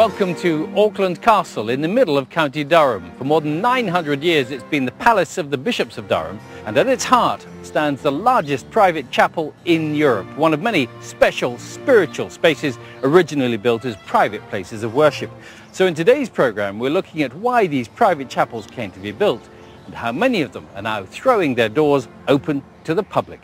Welcome to Auckland Castle in the middle of County Durham. For more than 900 years it's been the palace of the bishops of Durham, and at its heart stands the largest private chapel in Europe, one of many special spiritual spaces originally built as private places of worship. So in today's programme we're looking at why these private chapels came to be built and how many of them are now throwing their doors open to the public.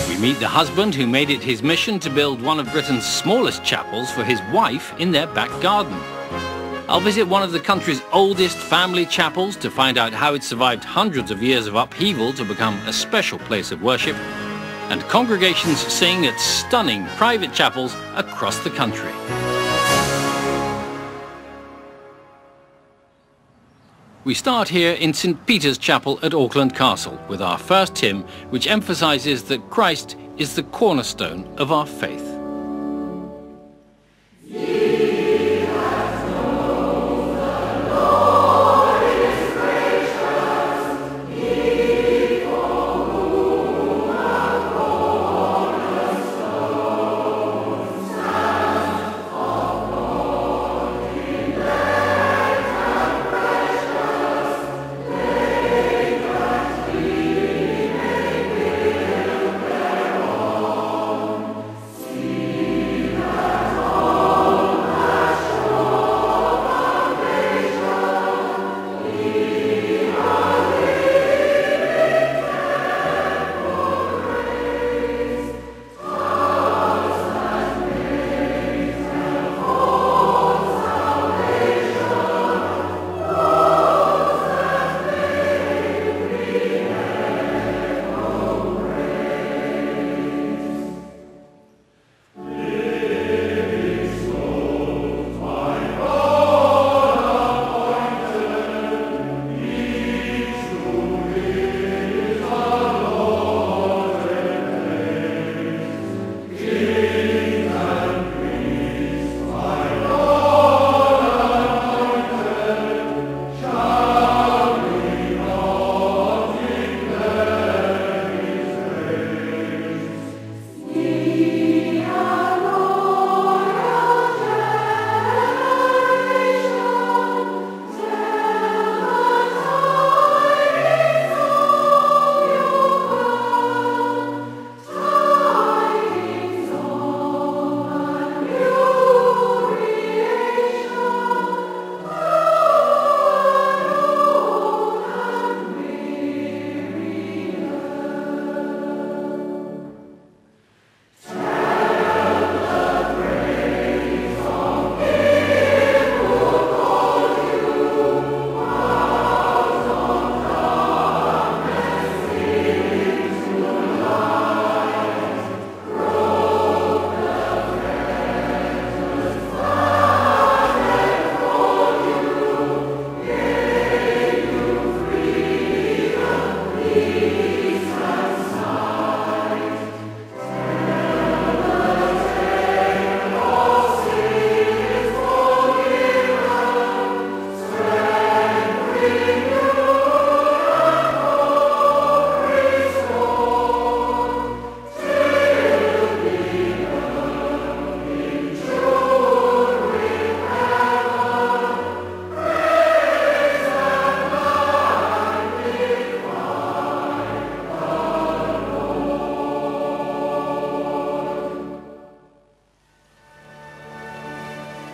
We meet the husband who made it his mission to build one of Britain's smallest chapels for his wife in their back garden. I'll visit one of the country's oldest family chapels to find out how it survived hundreds of years of upheaval to become a special place of worship, and congregations sing at stunning private chapels across the country. We start here in St. Peter's Chapel at Auckland Castle with our first hymn, which emphasises that Christ is the cornerstone of our faith.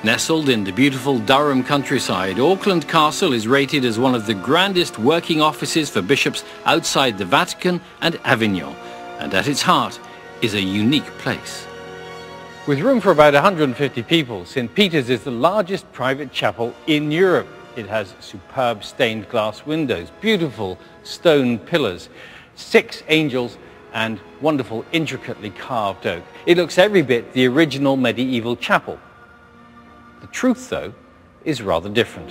Nestled in the beautiful Durham countryside, Auckland Castle is rated as one of the grandest working offices for bishops outside the Vatican and Avignon, and at its heart is a unique place. With room for about 150 people, St. Peter's is the largest private chapel in Europe. It has superb stained glass windows, beautiful stone pillars, 6 angels, and wonderful intricately carved oak. It looks every bit the original medieval chapel. The truth, though, is rather different.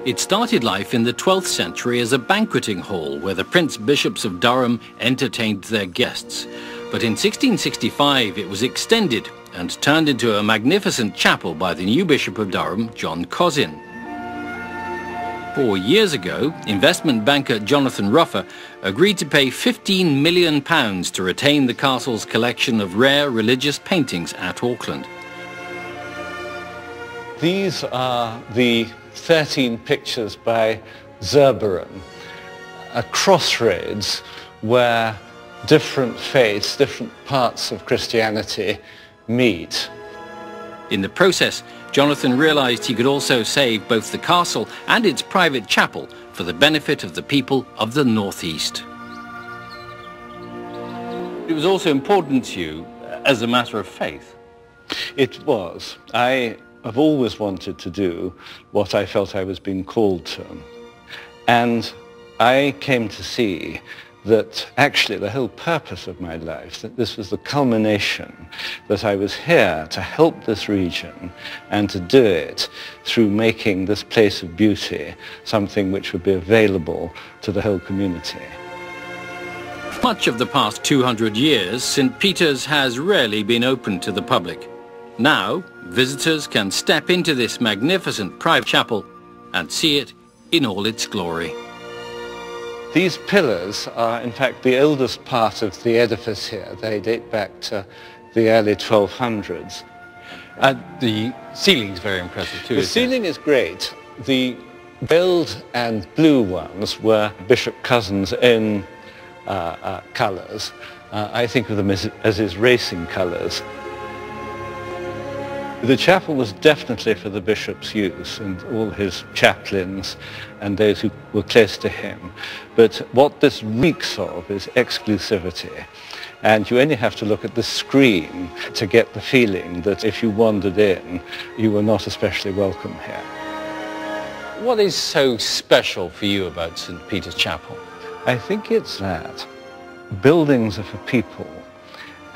It started life in the 12th century as a banqueting hall where the Prince Bishops of Durham entertained their guests. But in 1665 it was extended and turned into a magnificent chapel by the new Bishop of Durham, John Cosin. 4 years ago, investment banker Jonathan Ruffer agreed to pay £15 million to retain the castle's collection of rare religious paintings at Auckland. These are the 13 pictures by Zurbaran, a crossroads where different faiths, different parts of Christianity meet. In the process, Jonathan realized he could also save both the castle and its private chapel for the benefit of the people of the northeast. It was also important to you as a matter of faith. It was. I have always wanted to do what I felt I was being called to. And I came to see that actually the whole purpose of my life, that this was the culmination, that I was here to help this region and to do it through making this place of beauty something which would be available to the whole community. Much of the past 200 years, St. Peter's has rarely been open to the public. Now, visitors can step into this magnificent private chapel and see it in all its glory. These pillars are, in fact, the oldest part of the edifice here. They date back to the early 1200s. The ceiling's very impressive too. The ceiling is great. The gold and blue ones were Bishop Cousin's own colours. I think of them as his racing colours. The chapel was definitely for the bishop's use and all his chaplains and those who were close to him. But what this reeks of is exclusivity. And you only have to look at the screen to get the feeling that if you wandered in, you were not especially welcome here. What is so special for you about St. Peter's Chapel? I think it's that buildings are for people.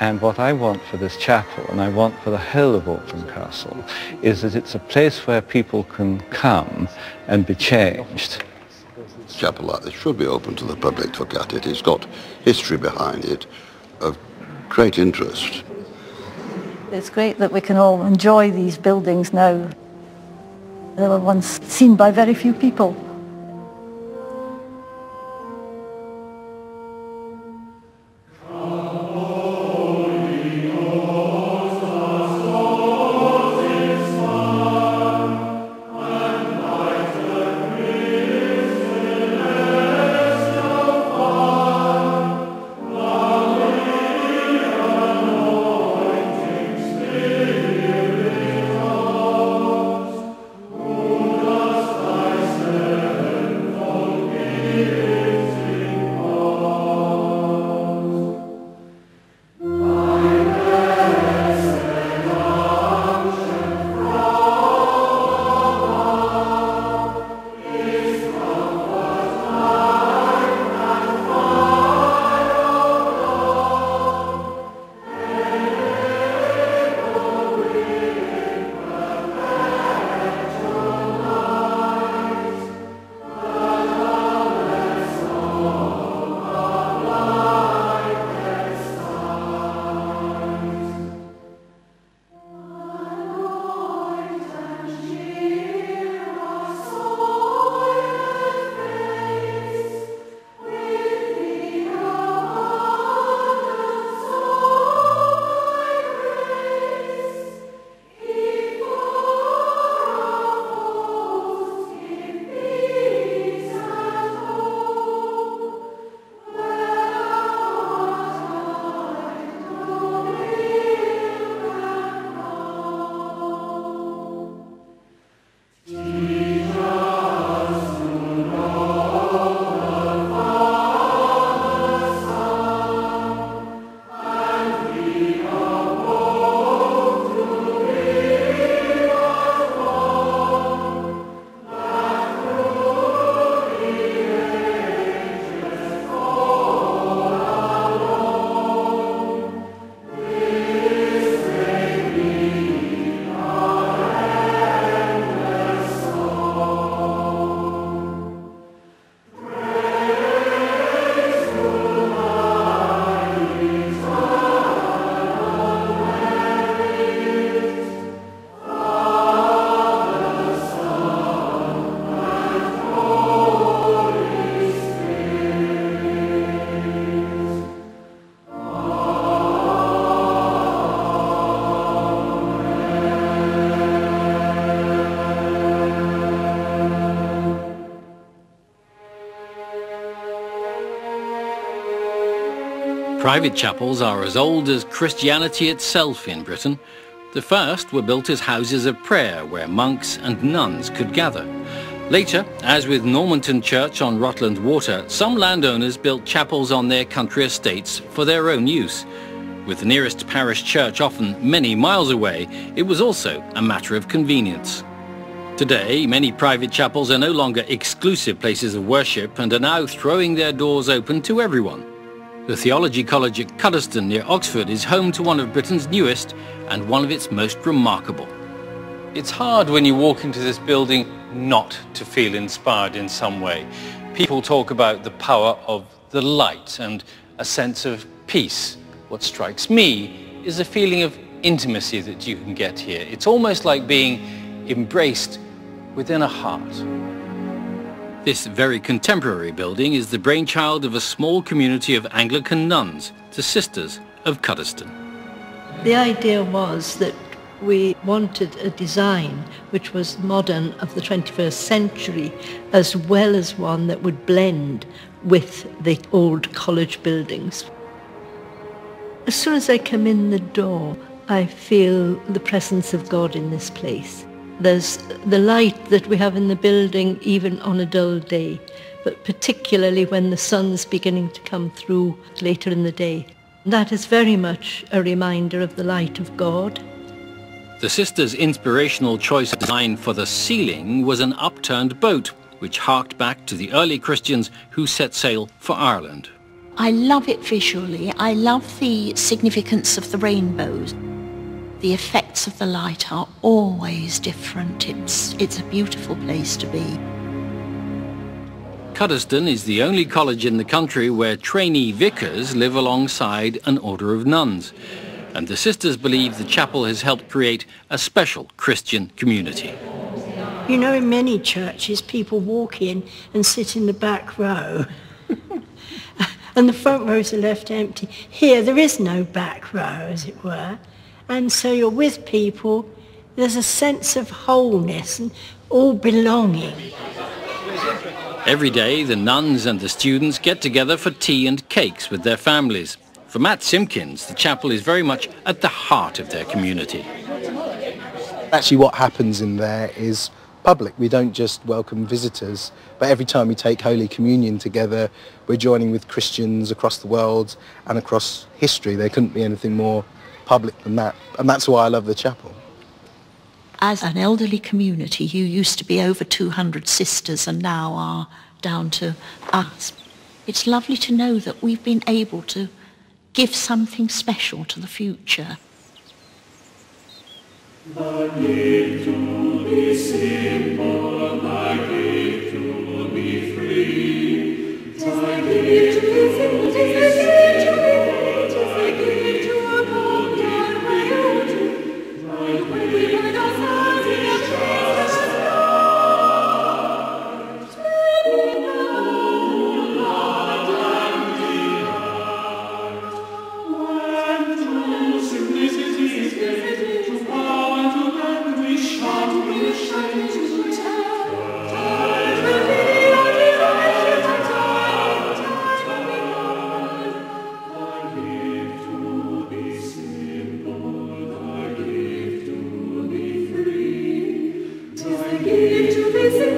And what I want for this chapel, and I want for the whole of Auckland Castle, is that it's a place where people can come and be changed. A chapel like this should be open to the public to look at it. It's got history behind it of great interest. It's great that we can all enjoy these buildings now. They were once seen by very few people. Private chapels are as old as Christianity itself in Britain. The first were built as houses of prayer where monks and nuns could gather. Later, as with Normanton Church on Rutland Water, some landowners built chapels on their country estates for their own use. With the nearest parish church often many miles away, it was also a matter of convenience. Today, many private chapels are no longer exclusive places of worship and are now throwing their doors open to everyone. The Theology College at Cuddesdon near Oxford is home to one of Britain's newest and one of its most remarkable. It's hard when you walk into this building not to feel inspired in some way. People talk about the power of the light and a sense of peace. What strikes me is a feeling of intimacy that you can get here. It's almost like being embraced within a heart. This very contemporary building is the brainchild of a small community of Anglican nuns, the Sisters of Cuddesdon. The idea was that we wanted a design which was modern of the 21st century, as well as one that would blend with the old college buildings. As soon as I come in the door, I feel the presence of God in this place. There's the light that we have in the building even on a dull day, but particularly when the sun's beginning to come through later in the day. That is very much a reminder of the light of God. The Sisters' inspirational choice of design for the ceiling was an upturned boat, which harked back to the early Christians who set sail for Ireland. I love it visually. I love the significance of the rainbows. The effects of the light are always different. It's a beautiful place to be. Cuddesdon is the only college in the country where trainee vicars live alongside an order of nuns. And the Sisters believe the chapel has helped create a special Christian community. You know, in many churches, people walk in and sit in the back row. And the front rows are left empty. Here, there is no back row, as it were. And so you're with people. There's a sense of wholeness and all belonging. Every day, the nuns and the students get together for tea and cakes with their families. For Matt Simpkins, the chapel is very much at the heart of their community. Actually, what happens in there is public. We don't just welcome visitors, but every time we take Holy Communion together, we're joining with Christians across the world and across history. There couldn't be anything more public than that, and that's why I love the chapel. As an elderly community, you used to be over 200 sisters and now are down to us. It's lovely to know that we've been able to give something special to the future. I gave to be simple, I gave to be free. I gave to be simple,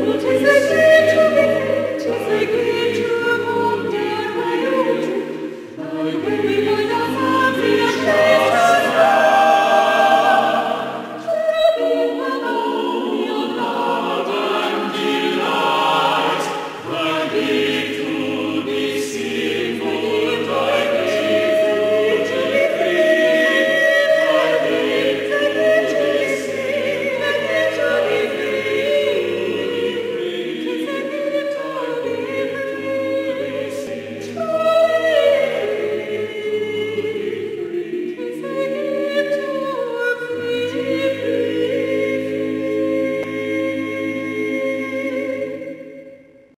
I gave to a golden way. I gave to I gave